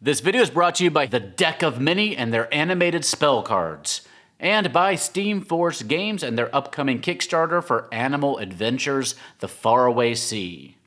This video is brought to you by the Deck of Mini and their animated spell cards, and by Steamforged Games and their upcoming Kickstarter for Animal Adventures: The Faraway Sea.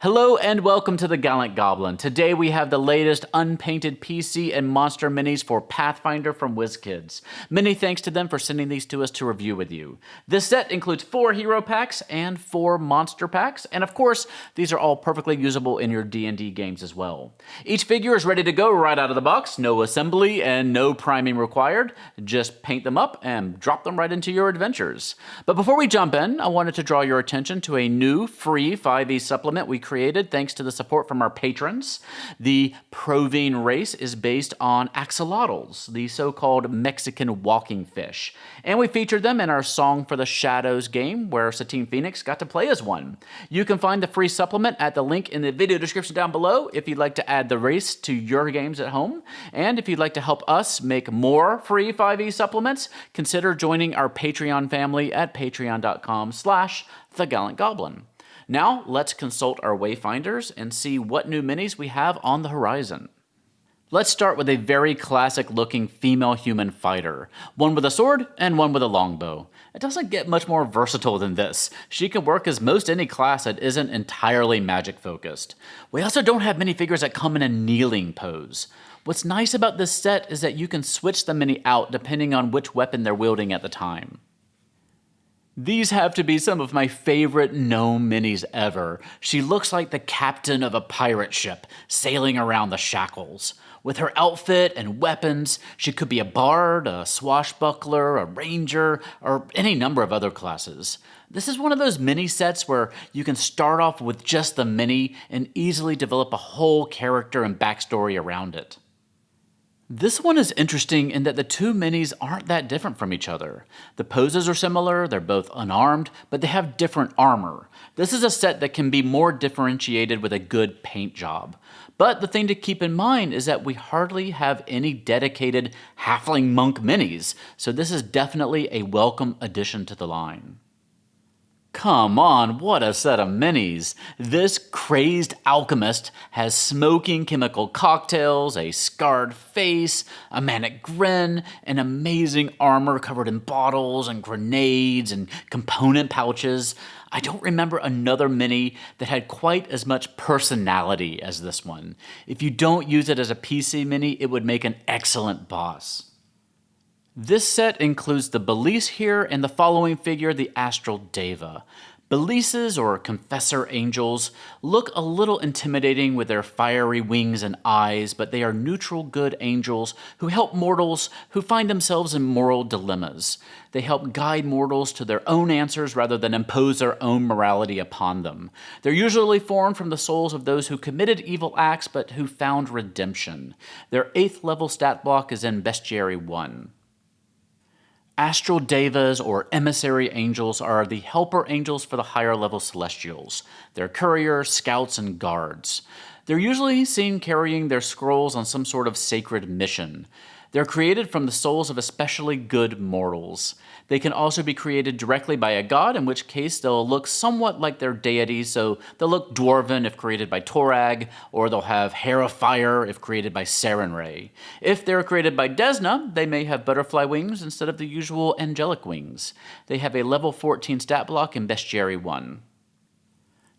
Hello and welcome to The Gallant Goblin. Today we have the latest unpainted PC and monster minis for Pathfinder from WizKids. Many thanks to them for sending these to us to review with you. This set includes 4 hero packs and 4 monster packs, and of course, these are all perfectly usable in your D&D games as well. Each figure is ready to go right out of the box, no assembly and no priming required. Just paint them up and drop them right into your adventures. But before we jump in, I wanted to draw your attention to a new free 5e supplement we created thanks to the support from our patrons. The Provine race is based on axolotls, the so-called Mexican walking fish. And we featured them in our Song for the Shadows game, where Satine Phoenix got to play as one. You can find the free supplement at the link in the video description down below if you'd like to add the race to your games at home. And if you'd like to help us make more free 5e supplements, consider joining our Patreon family at patreon.com/thegallantgoblin. Now, let's consult our wayfinders and see what new minis we have on the horizon. Let's start with a very classic looking female human fighter. One with a sword and one with a longbow. It doesn't get much more versatile than this. She can work as most any class that isn't entirely magic focused. We also don't have many figures that come in a kneeling pose. What's nice about this set is that you can switch the mini out depending on which weapon they're wielding at the time. These have to be some of my favorite gnome minis ever. She looks like the captain of a pirate ship, sailing around the shackles. With her outfit and weapons, she could be a bard, a swashbuckler, a ranger, or any number of other classes. This is one of those mini sets where you can start off with just the mini and easily develop a whole character and backstory around it. This one is interesting in that the two minis aren't that different from each other. The poses are similar, they're both unarmed, but they have different armor. This is a set that can be more differentiated with a good paint job. But the thing to keep in mind is that we hardly have any dedicated halfling monk minis, so this is definitely a welcome addition to the line. Come on, what a set of minis! This crazed alchemist has smoking chemical cocktails, a scarred face, a manic grin, and amazing armor covered in bottles and grenades and component pouches. I don't remember another mini that had quite as much personality as this one. If you don't use it as a PC mini, it would make an excellent boss. This set includes the Belize here and the following figure, the Astral Deva. Belises, or Confessor Angels, look a little intimidating with their fiery wings and eyes, but they are neutral good angels who help mortals who find themselves in moral dilemmas. They help guide mortals to their own answers rather than impose their own morality upon them. They're usually formed from the souls of those who committed evil acts but who found redemption. Their 8th level stat block is in Bestiary 1. Astral Devas, or Emissary Angels, are the helper angels for the higher level Celestials. They're couriers, scouts, and guards. They're usually seen carrying their scrolls on some sort of sacred mission. They're created from the souls of especially good mortals. They can also be created directly by a god, in which case they'll look somewhat like their deity, so they'll look dwarven if created by Torag, or they'll have hair of fire if created by Sarenrae. If they're created by Desna, they may have butterfly wings instead of the usual angelic wings. They have a level 14 stat block in Bestiary 1.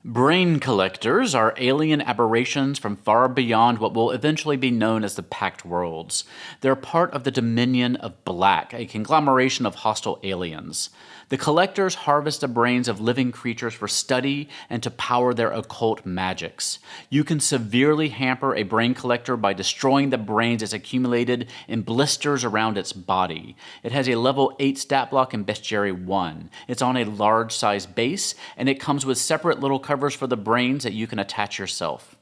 Brain Collectors are alien aberrations from far beyond what will eventually be known as the Pact Worlds. They're part of the Dominion of Black, a conglomeration of hostile aliens. The Collectors harvest the brains of living creatures for study and to power their occult magics. You can severely hamper a Brain Collector by destroying the brains it's accumulated in blisters around its body. It has a level 8 stat block in Bestiary 1. It's on a large size base, and it comes with separate little covers for the brains that you can attach yourself.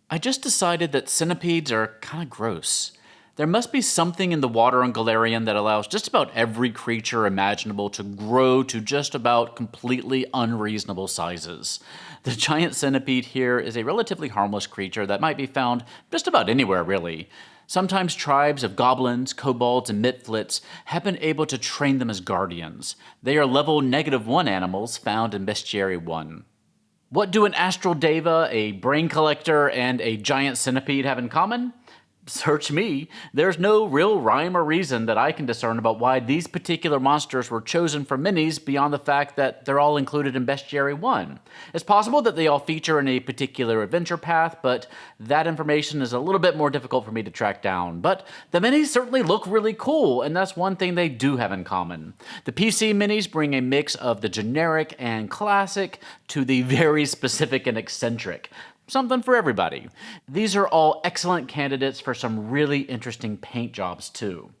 I just decided that centipedes are kind of gross. There must be something in the water on Golarion that allows just about every creature imaginable to grow to just about completely unreasonable sizes. The giant centipede here is a relatively harmless creature that might be found just about anywhere, really. Sometimes tribes of goblins, kobolds, and mitflits have been able to train them as guardians. They are level -1 animals found in Bestiary 1. What do an Astral Deva, a Brain Collector, and a Giant Centipede have in common? Search me. There's no real rhyme or reason that I can discern about why these particular monsters were chosen for minis beyond the fact that they're all included in Bestiary 1. It's possible that they all feature in a particular adventure path, but that information is a little bit more difficult for me to track down. But the minis certainly look really cool, and that's one thing they do have in common. The PC minis bring a mix of the generic and classic to the very specific and eccentric. Something for everybody. These are all excellent candidates for some really interesting paint jobs too.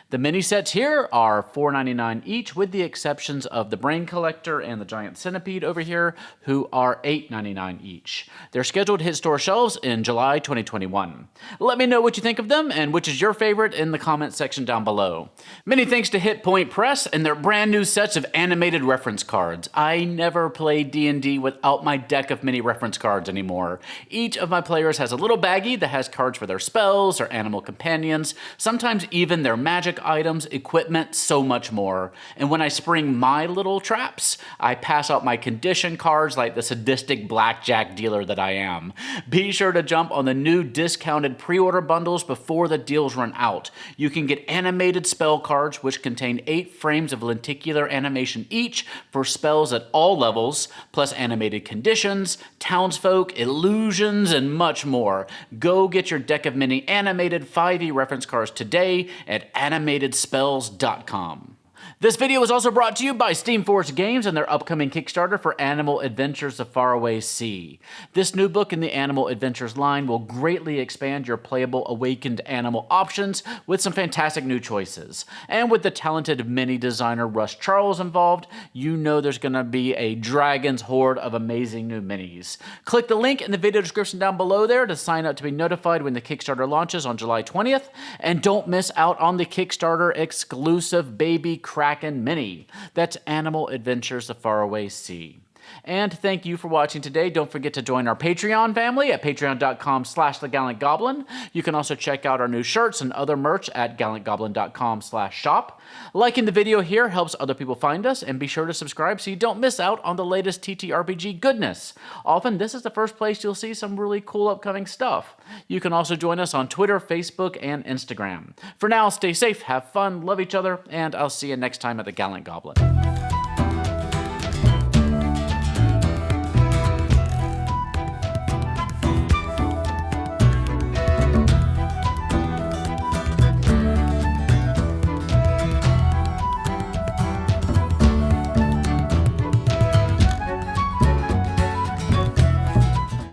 The mini sets here are $4.99 each, with the exceptions of the Brain Collector and the Giant Centipede over here, who are $8.99 each. They're scheduled to hit store shelves in July 2021. Let me know what you think of them and which is your favorite in the comment section down below. Many thanks to Hit Point Press and their brand new sets of animated reference cards. I never play D&D without my deck of mini reference cards anymore. Each of my players has a little baggie that has cards for their spells, their animal companions, sometimes even their magic items, equipment, so much more. And when I spring my little traps, I pass out my condition cards like the sadistic blackjack dealer that I am. Be sure to jump on the new discounted pre-order bundles before the deals run out. You can get animated spell cards which contain 8 frames of lenticular animation each for spells at all levels, plus animated conditions, townsfolk, illusions, and much more. Go get your deck of mini animated 5e reference cards today at animatedspells.com. This video was also brought to you by Steamforged Games and their upcoming Kickstarter for Animal Adventures: The Faraway Sea. This new book in the Animal Adventures line will greatly expand your playable awakened animal options with some fantastic new choices. And with the talented mini designer Russ Charles involved, you know there's going to be a dragon's horde of amazing new minis. Click the link in the video description down below there to sign up to be notified when the Kickstarter launches on July 20th. And don't miss out on the Kickstarter exclusive Baby Kraken Mini. That's Animal Adventures: The Faraway Sea. And thank you for watching today. Don't forget to join our Patreon family at patreon.com/thegallantgoblin. You can also check out our new shirts and other merch at gallantgoblin.com/shop. Liking the video here helps other people find us, and be sure to subscribe so you don't miss out on the latest TTRPG goodness. Often this is the first place you'll see some really cool upcoming stuff. You can also join us on Twitter, Facebook, and Instagram. For now, stay safe, have fun, love each other, and I'll see you next time at the Gallant Goblin.